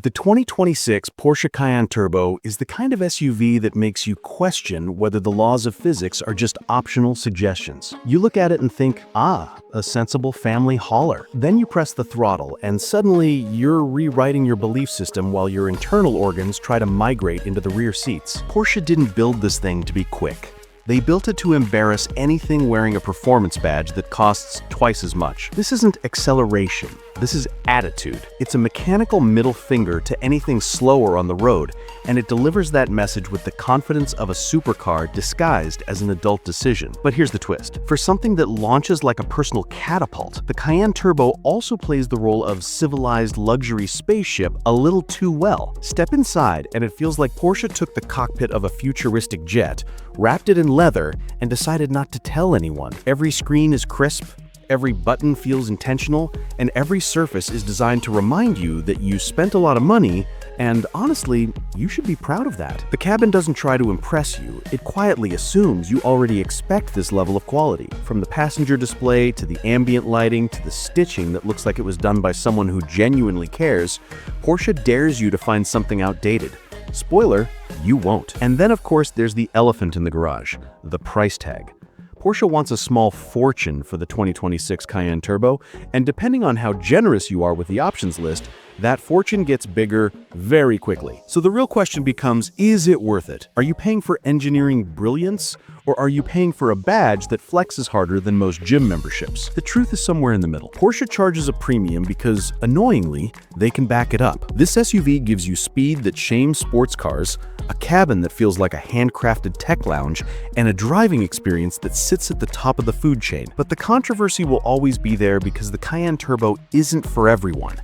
The 2026 Porsche Cayenne Turbo is the kind of SUV that makes you question whether the laws of physics are just optional suggestions. You look at it and think, a sensible family hauler. Then you press the throttle, and suddenly you're rewriting your belief system while your internal organs try to migrate into the rear seats. Porsche didn't build this thing to be quick. They built it to embarrass anything wearing a performance badge that costs twice as much. This isn't acceleration. This is attitude. It's a mechanical middle finger to anything slower on the road, and it delivers that message with the confidence of a supercar disguised as an adult decision. But here's the twist. For something that launches like a personal catapult, the Cayenne Turbo also plays the role of civilized luxury spaceship a little too well. Step inside, and it feels like Porsche took the cockpit of a futuristic jet, wrapped it in leather, and decided not to tell anyone. Every screen is crisp, every button feels intentional, and every surface is designed to remind you that you spent a lot of money, and honestly, you should be proud of that. The cabin doesn't try to impress you, it quietly assumes you already expect this level of quality. From the passenger display, to the ambient lighting, to the stitching that looks like it was done by someone who genuinely cares, Porsche dares you to find something outdated. Spoiler, you won't. And then of course there's the elephant in the garage, the price tag. Porsche wants a small fortune for the 2026 Cayenne Turbo, and depending on how generous you are with the options list, that fortune gets bigger very quickly. So the real question becomes, is it worth it? Are you paying for engineering brilliance, or are you paying for a badge that flexes harder than most gym memberships? The truth is somewhere in the middle. Porsche charges a premium because, annoyingly, they can back it up. This SUV gives you speed that shames sports cars, a cabin that feels like a handcrafted tech lounge, and a driving experience that sits at the top of the food chain. But the controversy will always be there because the Cayenne Turbo isn't for everyone.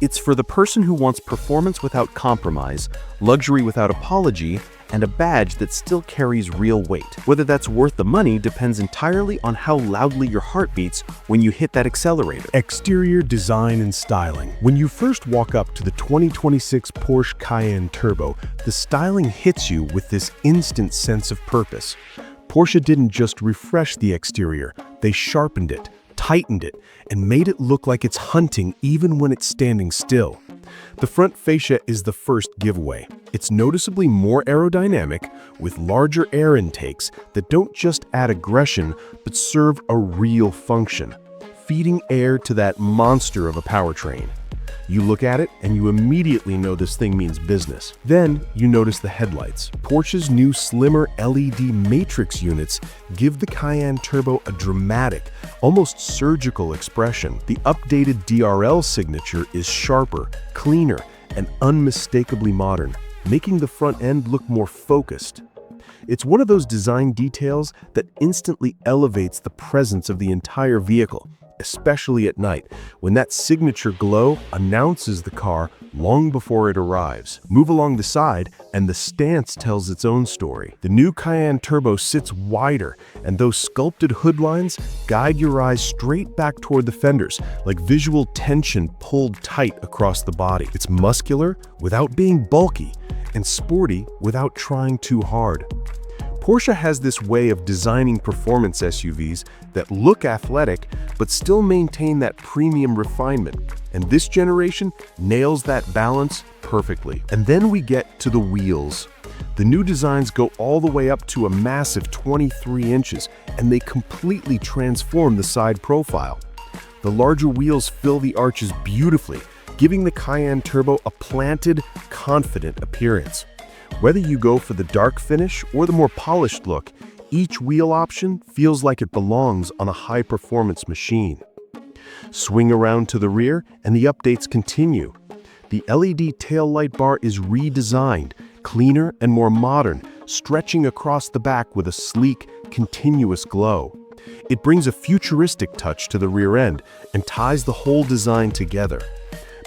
It's for the person who wants performance without compromise, luxury without apology, and a badge that still carries real weight. Whether that's worth the money depends entirely on how loudly your heart beats when you hit that accelerator. Exterior design and styling. When you first walk up to the 2026 Porsche Cayenne Turbo, the styling hits you with this instant sense of purpose. Porsche didn't just refresh the exterior, they sharpened it, tightened it, and made it look like it's hunting even when it's standing still. The front fascia is the first giveaway. It's noticeably more aerodynamic, with larger air intakes that don't just add aggression, but serve a real function, feeding air to that monster of a powertrain. You look at it and you immediately know this thing means business. Then you notice the headlights. Porsche's new slimmer LED matrix units give the Cayenne Turbo a dramatic, almost surgical expression. The updated DRL signature is sharper, cleaner, and unmistakably modern, making the front end look more focused. It's one of those design details that instantly elevates the presence of the entire vehicle, especially at night, when that signature glow announces the car long before it arrives. Move along the side, and the stance tells its own story. The new Cayenne Turbo sits wider, and those sculpted hood lines guide your eyes straight back toward the fenders, like visual tension pulled tight across the body. It's muscular without being bulky, and sporty without trying too hard. Porsche has this way of designing performance SUVs that look athletic but still maintain that premium refinement, and this generation nails that balance perfectly. And then we get to the wheels. The new designs go all the way up to a massive 23 inches, and they completely transform the side profile. The larger wheels fill the arches beautifully, giving the Cayenne Turbo a planted, confident appearance. Whether you go for the dark finish or the more polished look, each wheel option feels like it belongs on a high-performance machine. Swing around to the rear, and the updates continue. The LED taillight bar is redesigned, cleaner and more modern, stretching across the back with a sleek, continuous glow. It brings a futuristic touch to the rear end and ties the whole design together.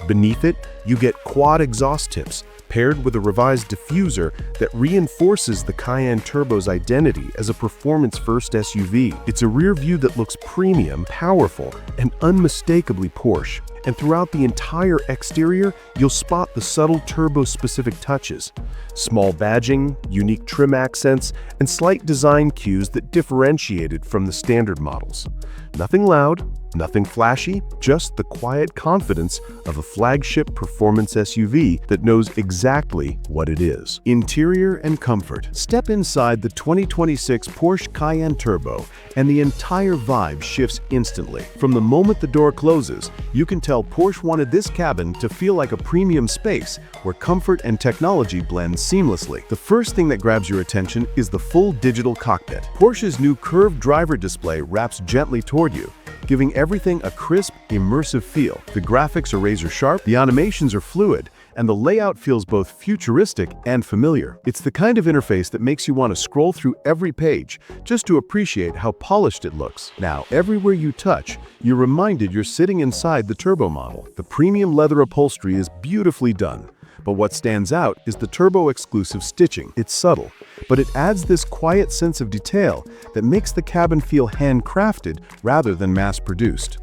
Beneath it, you get quad exhaust tips, paired with a revised diffuser that reinforces the Cayenne Turbo's identity as a performance-first SUV. It's a rear view that looks premium, powerful, and unmistakably Porsche. And throughout the entire exterior, you'll spot the subtle turbo-specific touches. Small badging, unique trim accents, and slight design cues that differentiate it from the standard models. Nothing loud, Nothing flashy, just the quiet confidence of a flagship performance SUV that knows exactly what it is. Interior and comfort. Step inside the 2026 Porsche Cayenne Turbo and the entire vibe shifts instantly. From the moment the door closes, you can tell Porsche wanted this cabin to feel like a premium space where comfort and technology blend seamlessly. The first thing that grabs your attention is the full digital cockpit. Porsche's new curved driver display wraps gently toward you, giving everything a crisp, immersive feel. The graphics are razor-sharp, the animations are fluid, and the layout feels both futuristic and familiar. It's the kind of interface that makes you want to scroll through every page just to appreciate how polished it looks. Now, everywhere you touch, you're reminded you're sitting inside the turbo model. The premium leather upholstery is beautifully done, but what stands out is the turbo-exclusive stitching. It's subtle, but it adds this quiet sense of detail that makes the cabin feel handcrafted rather than mass-produced.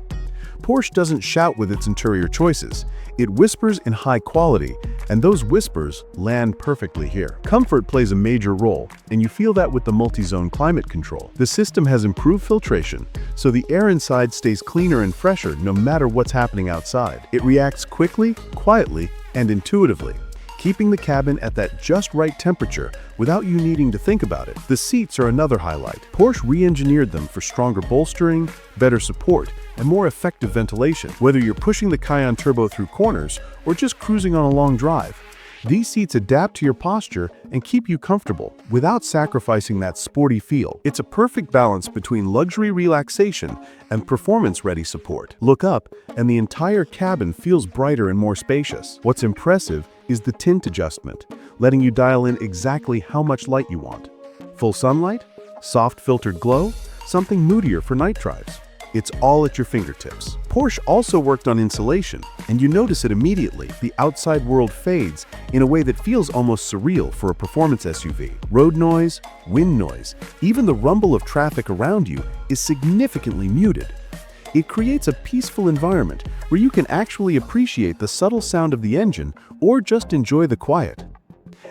Porsche doesn't shout with its interior choices. It whispers in high quality, and those whispers land perfectly here. Comfort plays a major role, and you feel that with the multi-zone climate control. The system has improved filtration, so the air inside stays cleaner and fresher no matter what's happening outside. It reacts quickly, quietly, and intuitively, keeping the cabin at that just right temperature without you needing to think about it. The seats are another highlight. Porsche re-engineered them for stronger bolstering, better support, and more effective ventilation. Whether you're pushing the Cayenne Turbo through corners or just cruising on a long drive, these seats adapt to your posture and keep you comfortable without sacrificing that sporty feel. It's a perfect balance between luxury relaxation and performance-ready support. Look up, and the entire cabin feels brighter and more spacious. What's impressive is the tint adjustment, letting you dial in exactly how much light you want. Full sunlight? Soft filtered glow? Something moodier for night drives? It's all at your fingertips. Porsche also worked on insulation, and you notice it immediately. The outside world fades in a way that feels almost surreal for a performance SUV. Road noise, wind noise, even the rumble of traffic around you is significantly muted. It creates a peaceful environment where you can actually appreciate the subtle sound of the engine or just enjoy the quiet.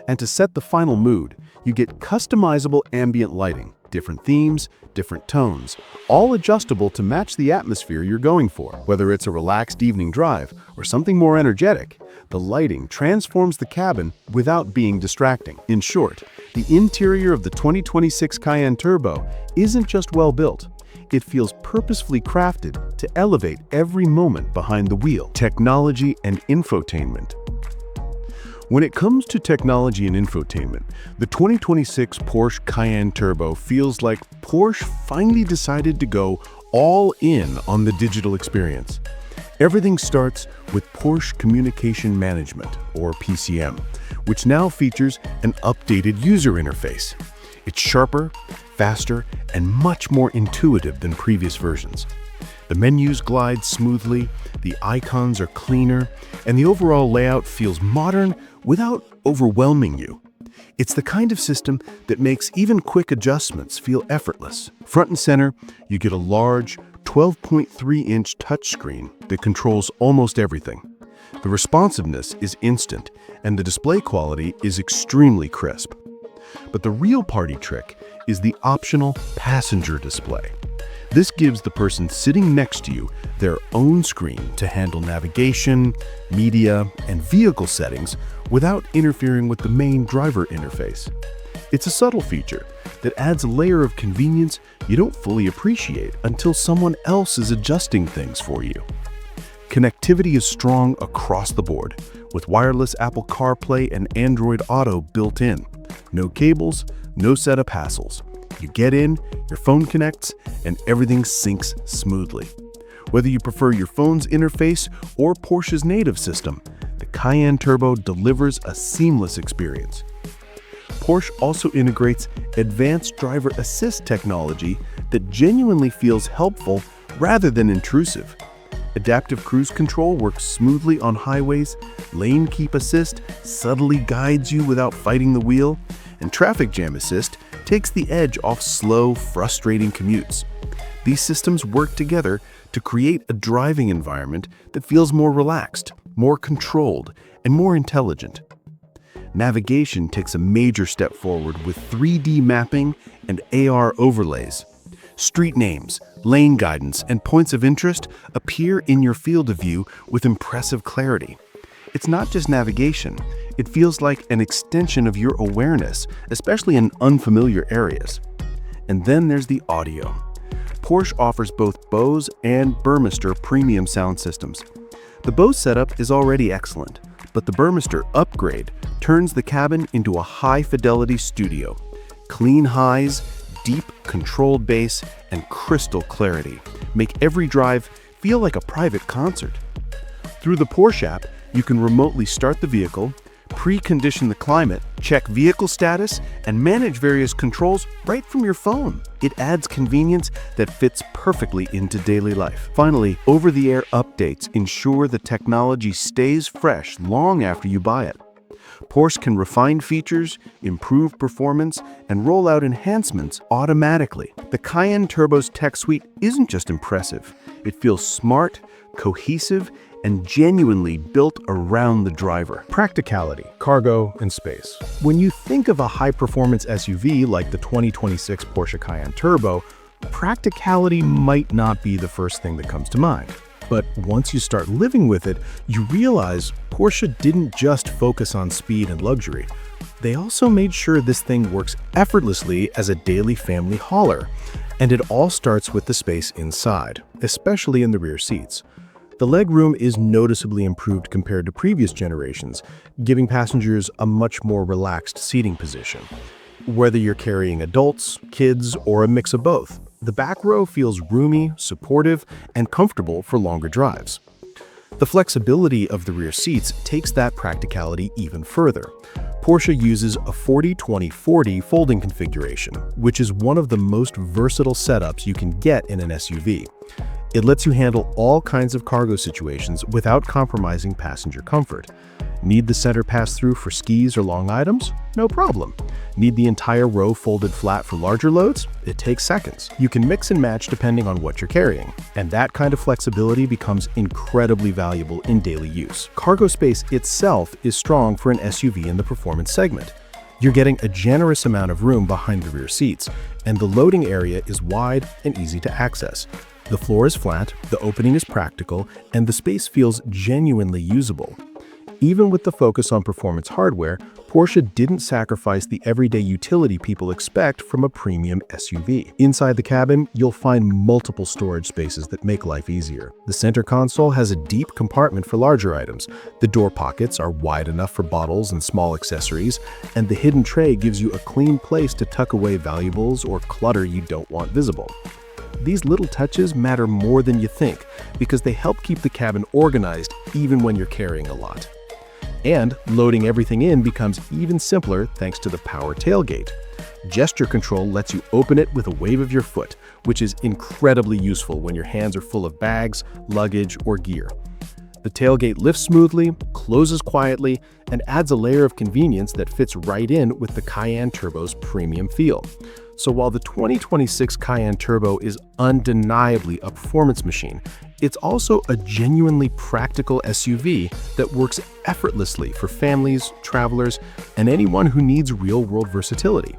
And to set the final mood, you get customizable ambient lighting, different themes, different tones, all adjustable to match the atmosphere you're going for. Whether it's a relaxed evening drive or something more energetic, the lighting transforms the cabin without being distracting. In short, the interior of the 2026 Cayenne Turbo isn't just well built. It feels purposefully crafted to elevate every moment behind the wheel. Technology and infotainment. When it comes to technology and infotainment, the 2026 Porsche Cayenne Turbo feels like Porsche finally decided to go all in on the digital experience. Everything starts with Porsche Communication Management, or PCM, which now features an updated user interface. It's sharper, faster, and much more intuitive than previous versions. The menus glide smoothly, the icons are cleaner, and the overall layout feels modern without overwhelming you. It's the kind of system that makes even quick adjustments feel effortless. Front and center, you get a large 12.3-inch touchscreen that controls almost everything. The responsiveness is instant, and the display quality is extremely crisp. But the real party trick is the optional passenger display. This gives the person sitting next to you their own screen to handle navigation, media, and vehicle settings without interfering with the main driver interface. It's a subtle feature that adds a layer of convenience you don't fully appreciate until someone else is adjusting things for you. Connectivity is strong across the board, with wireless Apple CarPlay and Android Auto built in. No cables, no setup hassles. You get in, your phone connects, and everything syncs smoothly. Whether you prefer your phone's interface or Porsche's native system, the Cayenne Turbo delivers a seamless experience. Porsche also integrates advanced driver assist technology that genuinely feels helpful rather than intrusive. Adaptive cruise control works smoothly on highways, lane keep assist subtly guides you without fighting the wheel, and traffic jam assist takes the edge off slow, frustrating commutes. These systems work together to create a driving environment that feels more relaxed, more controlled, and more intelligent. Navigation takes a major step forward with 3D mapping and AR overlays. Street names, lane guidance, and points of interest appear in your field of view with impressive clarity. It's not just navigation, it feels like an extension of your awareness, especially in unfamiliar areas. And then there's the audio. Porsche offers both Bose and Burmester premium sound systems. The Bose setup is already excellent, but the Burmester upgrade turns the cabin into a high-fidelity studio. Clean highs, deep, controlled bass, and crystal clarity make every drive feel like a private concert. Through the Porsche app, you can remotely start the vehicle, precondition the climate, check vehicle status, and manage various controls right from your phone. It adds convenience that fits perfectly into daily life. Finally, over-the-air updates ensure the technology stays fresh long after you buy it. Porsche can refine features, improve performance, and roll out enhancements automatically. The Cayenne Turbo's tech suite isn't just impressive. It feels smart, cohesive, and genuinely built around the driver. Practicality, cargo, and space. When you think of a high-performance SUV like the 2026 Porsche Cayenne Turbo, practicality might not be the first thing that comes to mind. But once you start living with it, you realize Porsche didn't just focus on speed and luxury. They also made sure this thing works effortlessly as a daily family hauler. And it all starts with the space inside, especially in the rear seats. The legroom is noticeably improved compared to previous generations, giving passengers a much more relaxed seating position. Whether you're carrying adults, kids, or a mix of both, the back row feels roomy, supportive, and comfortable for longer drives. The flexibility of the rear seats takes that practicality even further. Porsche uses a 40-20-40 folding configuration, which is one of the most versatile setups you can get in an SUV. It lets you handle all kinds of cargo situations without compromising passenger comfort. Need the center pass-through for skis or long items? No problem. Need the entire row folded flat for larger loads? It takes seconds. You can mix and match depending on what you're carrying, and that kind of flexibility becomes incredibly valuable in daily use. Cargo space itself is strong for an SUV in the performance segment. You're getting a generous amount of room behind the rear seats, and the loading area is wide and easy to access. The floor is flat, the opening is practical, and the space feels genuinely usable. Even with the focus on performance hardware, Porsche didn't sacrifice the everyday utility people expect from a premium SUV. Inside the cabin, you'll find multiple storage spaces that make life easier. The center console has a deep compartment for larger items, the door pockets are wide enough for bottles and small accessories, and the hidden tray gives you a clean place to tuck away valuables or clutter you don't want visible. These little touches matter more than you think because they help keep the cabin organized even when you're carrying a lot. And loading everything in becomes even simpler thanks to the power tailgate. Gesture control lets you open it with a wave of your foot, which is incredibly useful when your hands are full of bags, luggage, or gear. The tailgate lifts smoothly, closes quietly, and adds a layer of convenience that fits right in with the Cayenne Turbo's premium feel. So while the 2026 Cayenne Turbo is undeniably a performance machine, it's also a genuinely practical SUV that works effortlessly for families, travelers, and anyone who needs real-world versatility.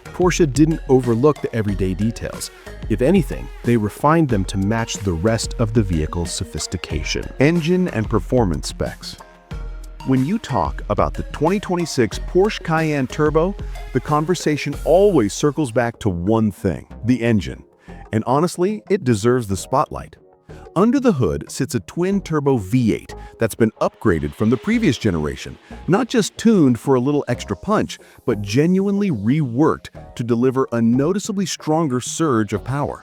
Porsche didn't overlook the everyday details. If anything, they refined them to match the rest of the vehicle's sophistication. Engine and performance specs. When you talk about the 2026 Porsche Cayenne Turbo, the conversation always circles back to one thing: the engine. And honestly, it deserves the spotlight. Under the hood sits a twin-turbo V8 that's been upgraded from the previous generation, not just tuned for a little extra punch, but genuinely reworked to deliver a noticeably stronger surge of power.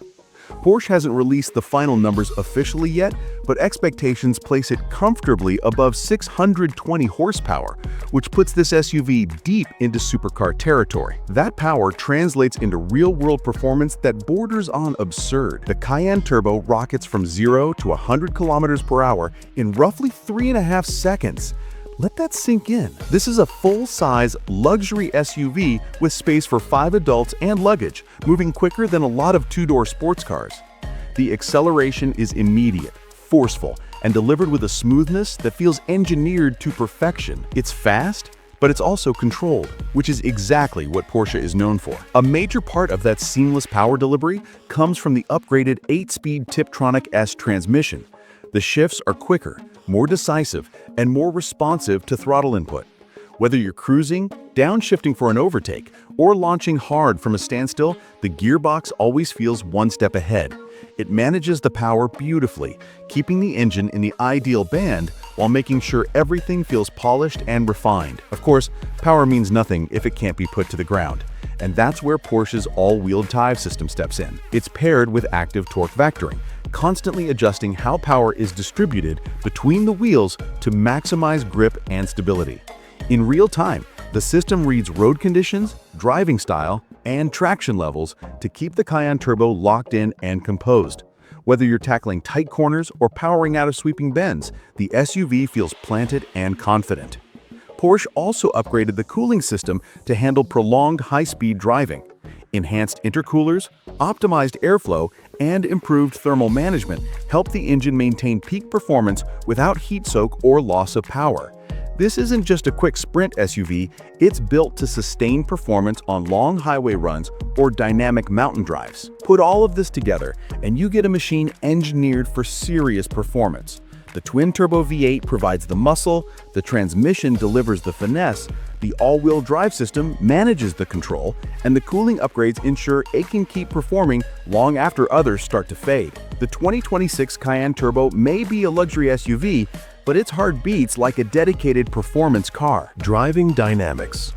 Porsche hasn't released the final numbers officially yet, but expectations place it comfortably above 620 horsepower, which puts this SUV deep into supercar territory. That power translates into real-world performance that borders on absurd. The Cayenne Turbo rockets from 0 to 100 kilometers per hour in roughly 3.5 seconds. Let that sink in. This is a full-size luxury SUV with space for 5 adults and luggage, moving quicker than a lot of two-door sports cars. The acceleration is immediate, forceful, and delivered with a smoothness that feels engineered to perfection. It's fast, but it's also controlled, which is exactly what Porsche is known for. A major part of that seamless power delivery comes from the upgraded 8-speed Tiptronic S transmission. The shifts are quicker, more decisive, and more responsive to throttle input. Whether you're cruising, downshifting for an overtake, or launching hard from a standstill, the gearbox always feels one step ahead. It manages the power beautifully, keeping the engine in the ideal band while making sure everything feels polished and refined. Of course, power means nothing if it can't be put to the ground. And that's where Porsche's all-wheel drive system steps in. It's paired with active torque vectoring, constantly adjusting how power is distributed between the wheels to maximize grip and stability. In real time, the system reads road conditions, driving style, and traction levels to keep the Cayenne Turbo locked in and composed. Whether you're tackling tight corners or powering out of sweeping bends, the SUV feels planted and confident. Porsche also upgraded the cooling system to handle prolonged high-speed driving. Enhanced intercoolers, optimized airflow, and improved thermal management help the engine maintain peak performance without heat soak or loss of power. This isn't just a quick sprint SUV, it's built to sustain performance on long highway runs or dynamic mountain drives. Put all of this together, and you get a machine engineered for serious performance. The twin-turbo V8 provides the muscle, the transmission delivers the finesse, the all-wheel drive system manages the control, and the cooling upgrades ensure it can keep performing long after others start to fade. The 2026 Cayenne Turbo may be a luxury SUV, but its heart beats like a dedicated performance car. Driving dynamics.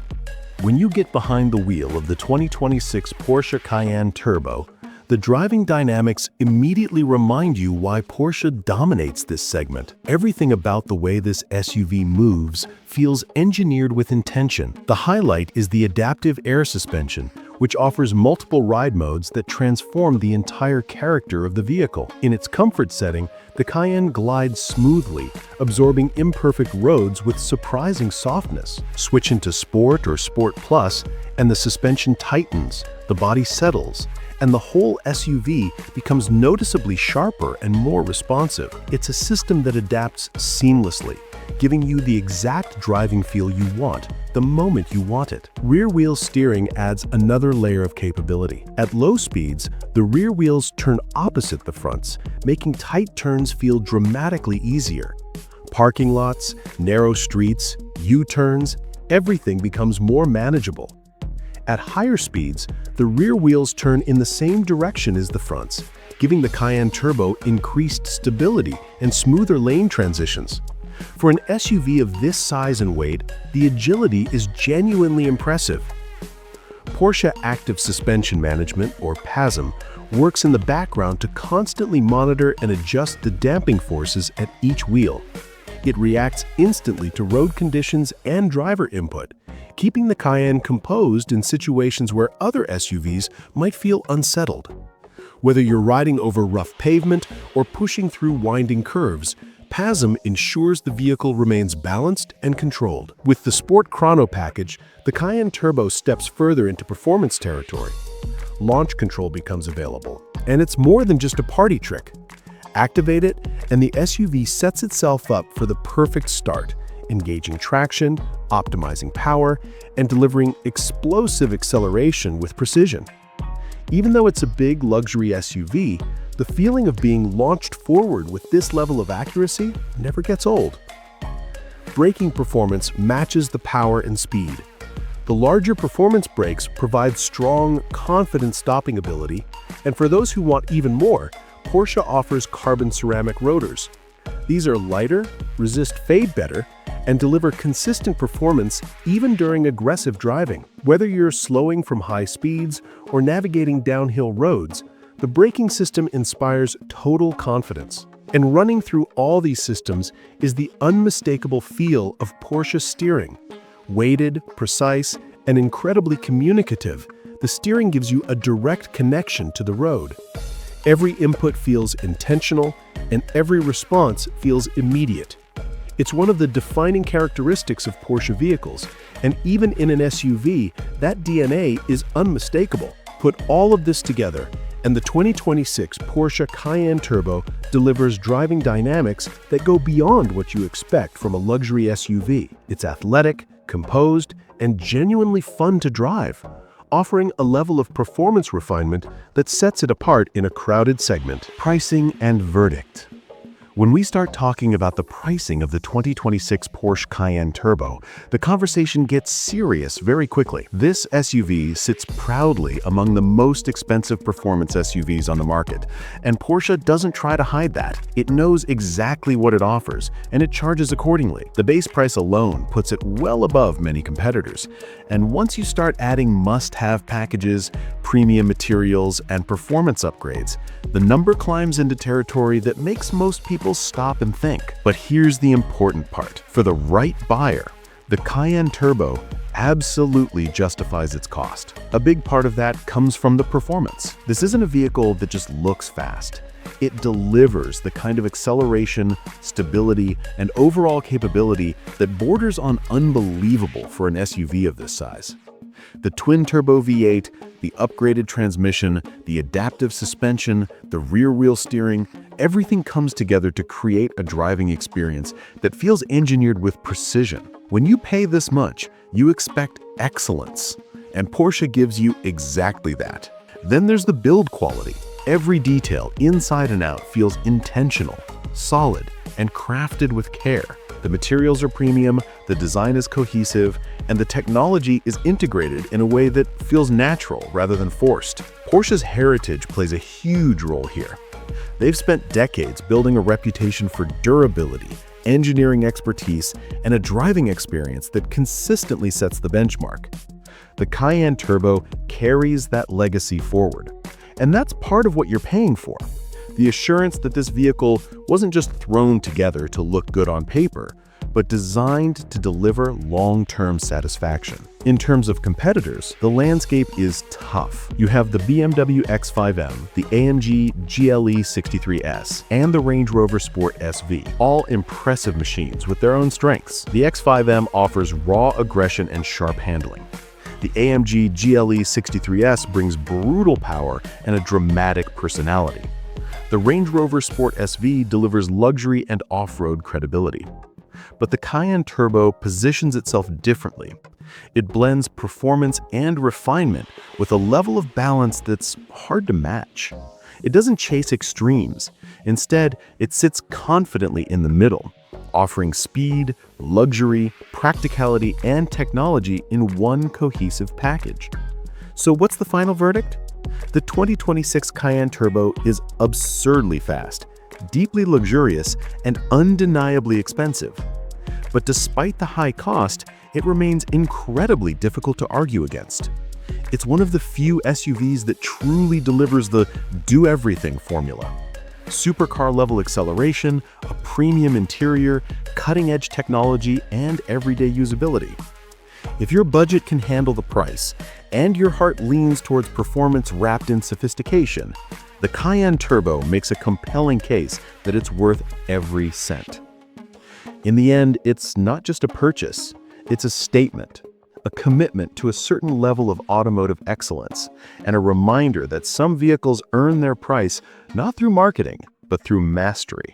When you get behind the wheel of the 2026 Porsche Cayenne Turbo, the driving dynamics immediately remind you why Porsche dominates this segment. Everything about the way this SUV moves feels engineered with intention. The highlight is the adaptive air suspension, which offers multiple ride modes that transform the entire character of the vehicle. In its comfort setting, the Cayenne glides smoothly, absorbing imperfect roads with surprising softness. Switch into Sport or Sport Plus, and the suspension tightens, the body settles, and the whole SUV becomes noticeably sharper and more responsive. It's a system that adapts seamlessly, giving you the exact driving feel you want, the moment you want it. Rear-wheel steering adds another layer of capability. At low speeds, the rear wheels turn opposite the fronts, making tight turns feel dramatically easier. Parking lots, narrow streets, U-turns, everything becomes more manageable. At higher speeds, the rear wheels turn in the same direction as the fronts, giving the Cayenne Turbo increased stability and smoother lane transitions. For an SUV of this size and weight, the agility is genuinely impressive. Porsche Active Suspension Management, or PASM, works in the background to constantly monitor and adjust the damping forces at each wheel. It reacts instantly to road conditions and driver input, keeping the Cayenne composed in situations where other SUVs might feel unsettled. Whether you're riding over rough pavement or pushing through winding curves, PASM ensures the vehicle remains balanced and controlled. With the Sport Chrono package, the Cayenne Turbo steps further into performance territory. Launch control becomes available, and it's more than just a party trick. Activate it, and the SUV sets itself up for the perfect start, engaging traction, optimizing power, and delivering explosive acceleration with precision. Even though it's a big luxury SUV, the feeling of being launched forward with this level of accuracy never gets old. Braking performance matches the power and speed. The larger performance brakes provide strong, confident stopping ability, and for those who want even more, Porsche offers carbon ceramic rotors. These are lighter, resist fade better, and deliver consistent performance even during aggressive driving. Whether you're slowing from high speeds or navigating downhill roads, the braking system inspires total confidence. And running through all these systems is the unmistakable feel of Porsche steering. Weighted, precise, and incredibly communicative, the steering gives you a direct connection to the road. Every input feels intentional, and every response feels immediate. It's one of the defining characteristics of Porsche vehicles, and even in an SUV, that DNA is unmistakable. Put all of this together, and the 2026 Porsche Cayenne Turbo delivers driving dynamics that go beyond what you expect from a luxury SUV. It's athletic, composed, and genuinely fun to drive, offering a level of performance refinement that sets it apart in a crowded segment. Pricing and verdict. When we start talking about the pricing of the 2026 Porsche Cayenne Turbo, the conversation gets serious very quickly. This SUV sits proudly among the most expensive performance SUVs on the market, and Porsche doesn't try to hide that. It knows exactly what it offers, and it charges accordingly. The base price alone puts it well above many competitors, and once you start adding must-have packages, premium materials, and performance upgrades, the number climbs into territory that makes most people stop and think. But here's the important part. For the right buyer, the Cayenne Turbo absolutely justifies its cost. A big part of that comes from the performance. This isn't a vehicle that just looks fast. It delivers the kind of acceleration, stability, and overall capability that borders on unbelievable for an SUV of this size. The twin-turbo V8, the upgraded transmission, the adaptive suspension, the rear-wheel steering, everything comes together to create a driving experience that feels engineered with precision. When you pay this much, you expect excellence, and Porsche gives you exactly that. Then there's the build quality. Every detail, inside and out, feels intentional, solid, and crafted with care. The materials are premium, the design is cohesive, and the technology is integrated in a way that feels natural rather than forced. Porsche's heritage plays a huge role here. They've spent decades building a reputation for durability, engineering expertise, and a driving experience that consistently sets the benchmark. The Cayenne Turbo carries that legacy forward. And that's part of what you're paying for. The assurance that this vehicle wasn't just thrown together to look good on paper, but designed to deliver long-term satisfaction. In terms of competitors, the landscape is tough. You have the BMW X5 M, the AMG GLE 63S, and the Range Rover Sport SV, all impressive machines with their own strengths. The X5 M offers raw aggression and sharp handling. The AMG GLE 63S brings brutal power and a dramatic personality. The Range Rover Sport SV delivers luxury and off-road credibility. But the Cayenne Turbo positions itself differently. It blends performance and refinement with a level of balance that's hard to match. It doesn't chase extremes. Instead, it sits confidently in the middle, offering speed, luxury, practicality, and technology in one cohesive package. So what's the final verdict? The 2026 Cayenne Turbo is absurdly fast, deeply luxurious, and undeniably expensive. But despite the high cost, it remains incredibly difficult to argue against. It's one of the few SUVs that truly delivers the do-everything formula. Supercar-level acceleration, a premium interior, cutting-edge technology, and everyday usability. If your budget can handle the price, and your heart leans towards performance wrapped in sophistication, the Cayenne Turbo makes a compelling case that it's worth every cent. In the end, it's not just a purchase, it's a statement, a commitment to a certain level of automotive excellence, and a reminder that some vehicles earn their price not through marketing, but through mastery.